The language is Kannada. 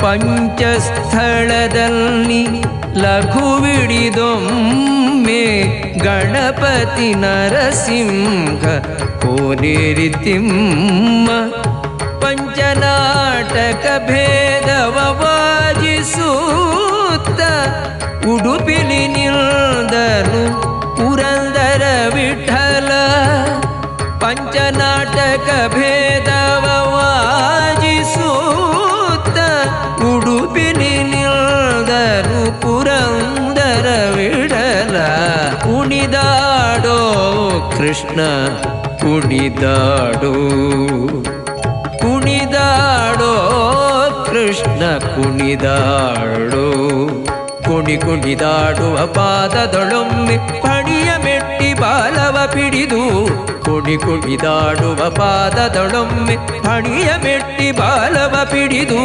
ಪಂಚಸ್ಥಳದಲ್ಲಿ ಲಘುವಿಡಿದೊಮ್ಮೆ ಗಣಪತಿ ನರಸಿಂಹ ಕೋನೇರಿ ತಿಮ್ಮ ಪಂಚನಾಟಕ ಭೇದವ ವಾಜಿಸೂತ್ತ ಉಡುಪಿಲಿ ನಿಲ್ದನು ಪುರಂದರ ವಿಠಲ ಪಂಚನಾಟಕ ಭೇದವ ವಾಜಿಸೂತ್ತ ಉಡುಪಿಲಿ ನಿಲ್ದನು ಪುರಂದರ ವಿಠಲ ಕುಣಿದಾಡೋ ಕೃಷ್ಣ ಕುಣಿದಾಡೋ ಕುಣಿದಾಡೋ ಕೃಷ್ಣ ಕುಣಿದಾಡೋ ಕುಣಿದಾಡುವ ಪಾದದೊಳೊಮ್ಮೆ ಪಣಿಯ ಮೆಟ್ಟಿ ಬಾಲವ ಪಿಡಿದು ಕುಣಿದಾಡುವ ಪಾದದೊಳೊಮ್ಮೆ ಪಣಿಯ ಮೆಟ್ಟಿ ಬಾಲವ ಪಿಡಿದು